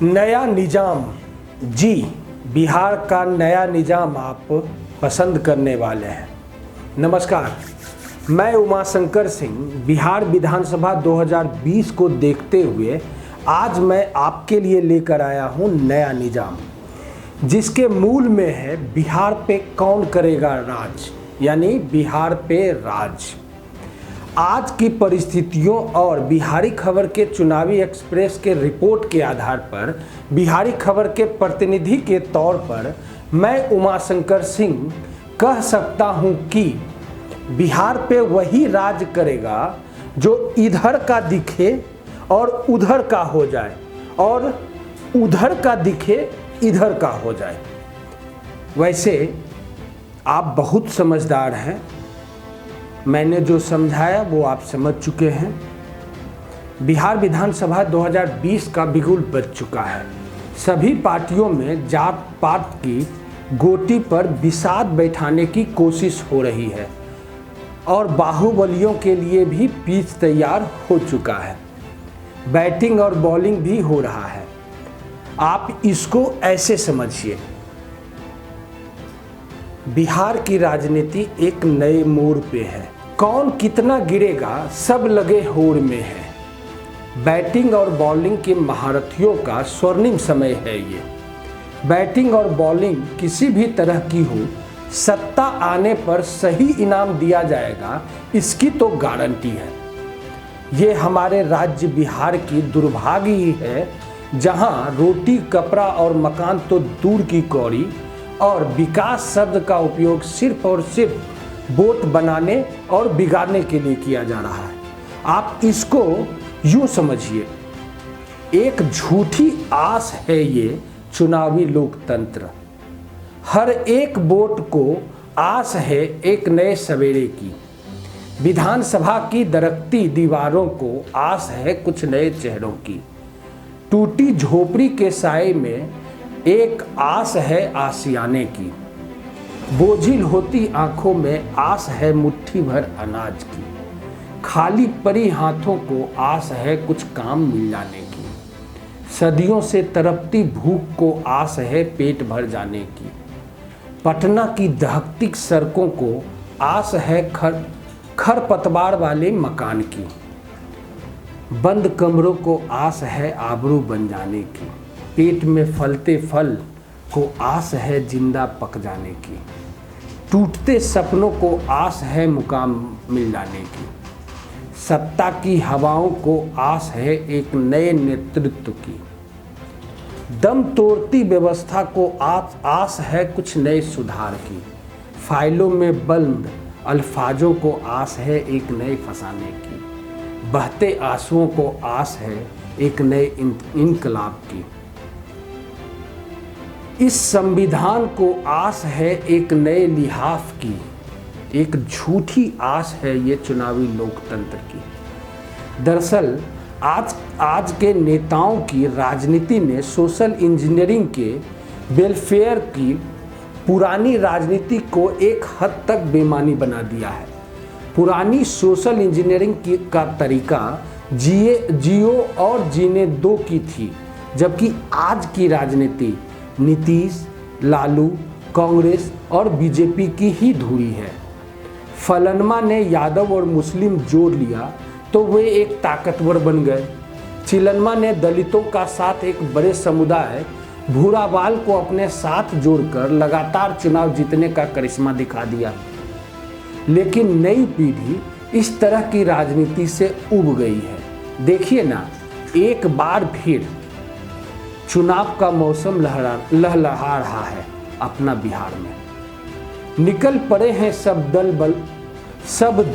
नया निज़ाम। जी, बिहार का नया निज़ाम आप पसंद करने वाले हैं। नमस्कार, मैं उमाशंकर सिंह। बिहार विधानसभा 2020 को देखते हुए आज मैं आपके लिए लेकर आया हूं नया निज़ाम, जिसके मूल में है बिहार पे कौन करेगा राज, यानी बिहार पे राज। आज की परिस्थितियों और बिहारी खबर के चुनावी एक्सप्रेस के रिपोर्ट के आधार पर बिहारी खबर के प्रतिनिधि के तौर पर मैं उमाशंकर सिंह कह सकता हूं कि बिहार पे वही राज करेगा जो इधर का दिखे और उधर का हो जाए, और उधर का दिखे इधर का हो जाए। वैसे आप बहुत समझदार हैं, मैंने जो समझाया वो आप समझ चुके हैं। बिहार विधानसभा 2020 का बिगुल बज चुका है। सभी पार्टियों में जात पात की गोटी पर बिसात बैठाने की कोशिश हो रही है और बाहुबलियों के लिए भी पिच तैयार हो चुका है। बैटिंग और बॉलिंग भी हो रहा है। आप इसको ऐसे समझिए, बिहार की राजनीति एक नए मोड़ पे है। कौन कितना गिरेगा सब लगे होड़ में है। बैटिंग और बॉलिंग के महारथियों का स्वर्णिम समय है ये। बैटिंग और बॉलिंग किसी भी तरह की हो, सत्ता आने पर सही इनाम दिया जाएगा, इसकी तो गारंटी है। ये हमारे राज्य बिहार की दुर्भाग्य ही है, जहां रोटी कपड़ा और मकान तो दूर की कौड़ी और विकास शब्द का उपयोग सिर्फ और सिर्फ वोट बनाने और बिगाड़ने के लिए किया जा रहा है। आप इसको यूं समझिए, एक झूठी आस है ये चुनावी लोकतंत्र। हर एक वोट को आस है एक नए सवेरे की। विधानसभा की दरकती दीवारों को आस है कुछ नए चेहरों की। टूटी झोपड़ी के साए में एक आस है आशियाने की। बोझिल होती आंखों में आस है मुट्ठी भर अनाज की। खाली पड़ी हाथों को आस है कुछ काम मिल जाने की। सदियों से तड़पती भूख को आस है पेट भर जाने की। पटना की दहकती सड़कों को आस है खरपतवार वाले मकान की। बंद कमरों को आस है आबरू बन जाने की। पेट में फलते फल को आस है जिंदा पक जाने की। टूटते सपनों को आस है मुकाम मिल जाने की। सत्ता की हवाओं को आस है एक नए नेतृत्व की। दम तोड़ती व्यवस्था को आस है कुछ नए सुधार की। फाइलों में बंद अल्फाजों को आस है एक नए फसाने की। बहते आंसुओं को आस है एक नए इनकलाब की। इस संविधान को आस है एक नए लिहाफ की। एक झूठी आस है ये चुनावी लोकतंत्र की। दरअसल आज के नेताओं की राजनीति ने सोशल इंजीनियरिंग के वेलफेयर की पुरानी राजनीति को एक हद तक बेमानी बना दिया है। पुरानी सोशल इंजीनियरिंग का तरीका जियो और जीने दो की थी, जबकि आज की राजनीति नीतीश, लालू, कांग्रेस और बीजेपी की ही धुरी है। फलनमा ने यादव और मुस्लिम जोड़ लिया तो वे एक ताकतवर बन गए। चिलनमा ने दलितों का साथ एक बड़े समुदाय भूराबाल को अपने साथ जोड़कर लगातार चुनाव जीतने का करिश्मा दिखा दिया। लेकिन नई पीढ़ी इस तरह की राजनीति से उब गई है। देखिए ना, एक बार फिर चुनाव का मौसम लहलहा रहा है अपना बिहार में। निकल पड़े हैं सब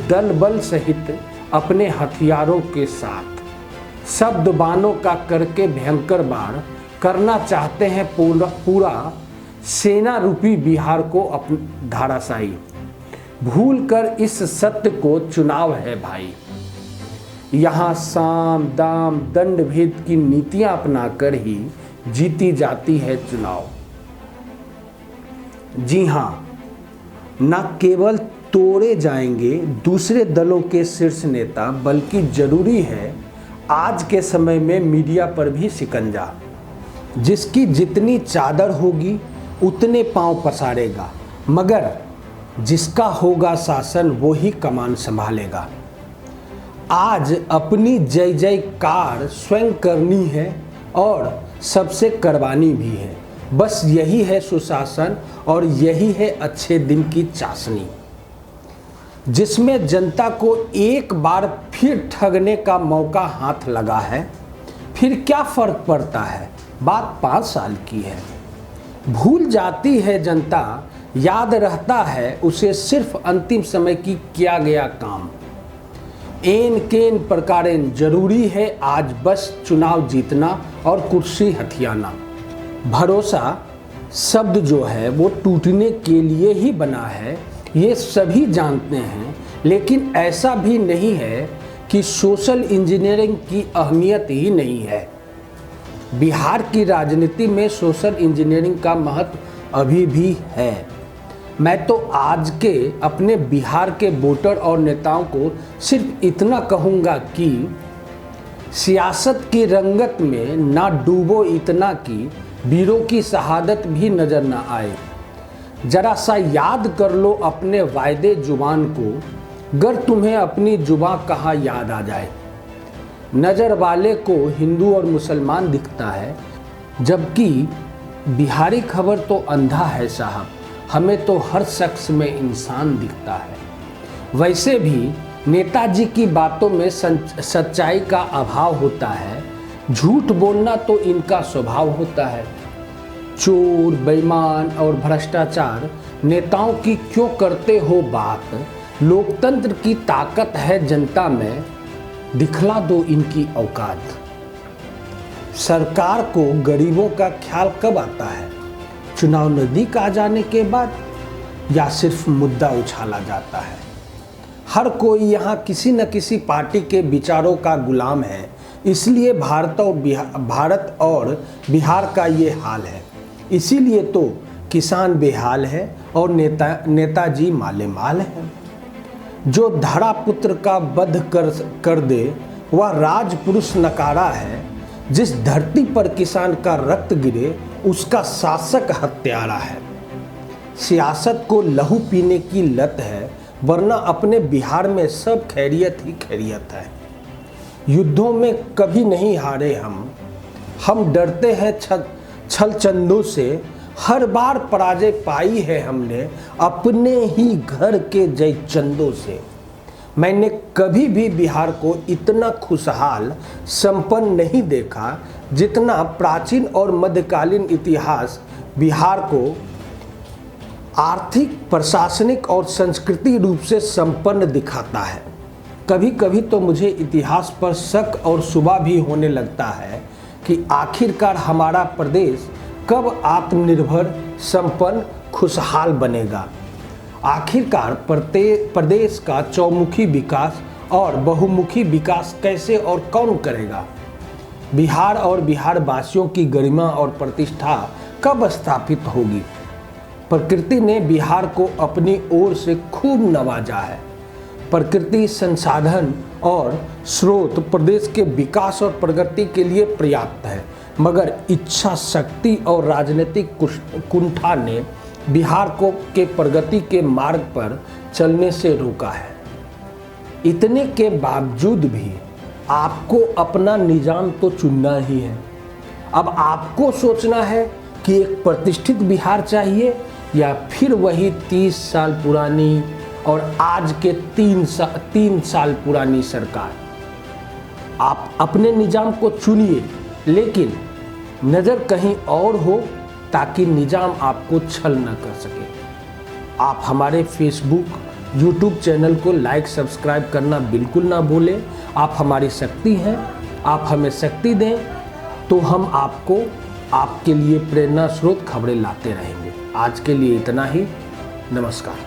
दल बल सहित अपने हथियारों के साथ। शब्द बानों का करके भयंकर बार करना चाहते हैं पूरा सेना रूपी बिहार को धाराशायी। भूल कर इस सत्य को चुनाव है भाई। यहाँ साम दाम दंड भेद की नीतियां अपनाकर ही जीती जाती है चुनाव। जी हाँ, न केवल तोड़े जाएंगे दूसरे दलों के शीर्ष नेता, बल्कि जरूरी है आज के समय में मीडिया पर भी शिकंजा। जिसकी जितनी चादर होगी उतने पांव पसारेगा, मगर जिसका होगा शासन वो ही कमान संभालेगा। आज अपनी जय जयकार स्वयं करनी है और सबसे करवानी भी है। बस यही है सुशासन और यही है अच्छे दिन की चाशनी, जिसमें जनता को एक बार फिर ठगने का मौका हाथ लगा है। फिर क्या फर्क पड़ता है, बात 5 साल की है। भूल जाती है जनता, याद रहता है उसे सिर्फ अंतिम समय की किया गया काम। एन केन प्रकारेण जरूरी है आज बस चुनाव जीतना और कुर्सी हथियाना। भरोसा शब्द जो है वो टूटने के लिए ही बना है, ये सभी जानते हैं। लेकिन ऐसा भी नहीं है कि सोशल इंजीनियरिंग की अहमियत ही नहीं है। बिहार की राजनीति में सोशल इंजीनियरिंग का महत्व अभी भी है। मैं तो आज के अपने बिहार के वोटर और नेताओं को सिर्फ इतना कहूँगा कि सियासत की रंगत में ना डूबो इतना कि वीरों की शहादत भी नज़र ना आए। जरा सा याद कर लो अपने वायदे जुबान को, गर तुम्हें अपनी जुबान कहाँ याद आ जाए। नज़र वाले को हिंदू और मुसलमान दिखता है, जबकि बिहारी खबर तो अंधा है साहब, हमें तो हर शख्स में इंसान दिखता है। वैसे भी नेताजी की बातों में सच्चाई का अभाव होता है, झूठ बोलना तो इनका स्वभाव होता है। चोर, बेईमान और भ्रष्टाचार नेताओं की क्यों करते हो बात? लोकतंत्र की ताकत है जनता में, दिखला दो इनकी औकात। सरकार को गरीबों का ख्याल कब आता है? चुनाव नज़दीक आ जाने के बाद, या सिर्फ मुद्दा उछाला जाता है? हर कोई यहाँ किसी न किसी पार्टी के विचारों का गुलाम है, इसलिए भारत और बिहार का ये हाल है। इसीलिए तो किसान बेहाल है और नेताजी माले माल है। जो धरा पुत्र का वध कर दे वह राजपुरुष नकारा है। जिस धरती पर किसान का रक्त गिरे उसका शासक हत्यारा है। सियासत को लहू पीने की लत है, वरना अपने बिहार में सब खैरियत ही खैरियत है। युद्धों में कभी नहीं हारे हम डरते हैं छल चंदों से। हर बार पराजय पाई है हमने अपने ही घर के जय चंदों से। मैंने कभी भी बिहार को इतना खुशहाल संपन्न नहीं देखा जितना प्राचीन और मध्यकालीन इतिहास बिहार को आर्थिक, प्रशासनिक और सांस्कृतिक रूप से संपन्न दिखाता है। कभी कभी तो मुझे इतिहास पर शक और शुबा भी होने लगता है कि आखिरकार हमारा प्रदेश कब आत्मनिर्भर, संपन्न, खुशहाल बनेगा। आखिरकार प्रदेश का चौमुखी विकास और बहुमुखी विकास कैसे और कौन करेगा? बिहार और बिहार वासियों की गरिमा और प्रतिष्ठा कब स्थापित होगी? प्रकृति ने बिहार को अपनी ओर से खूब नवाजा है। प्रकृति, संसाधन और स्रोत प्रदेश के विकास और प्रगति के लिए पर्याप्त है, मगर इच्छा शक्ति और राजनीतिक कुंठा ने बिहार को के प्रगति के मार्ग पर चलने से रोका है। इतने के बावजूद भी आपको अपना निजाम तो चुनना ही है। अब आपको सोचना है कि एक प्रतिष्ठित बिहार चाहिए या फिर वही 30 साल पुरानी और आज के 3 साल पुरानी सरकार। आप अपने निजाम को चुनिए, लेकिन नज़र कहीं और हो ताकि निजाम आपको छल न कर सके। आप हमारे फेसबुक, यूट्यूब चैनल को लाइक, सब्सक्राइब करना बिल्कुल ना भूलें। आप हमारी शक्ति हैं, आप हमें शक्ति दें तो हम आपको आपके लिए प्रेरणा स्रोत खबरें लाते रहेंगे। आज के लिए इतना ही। नमस्कार।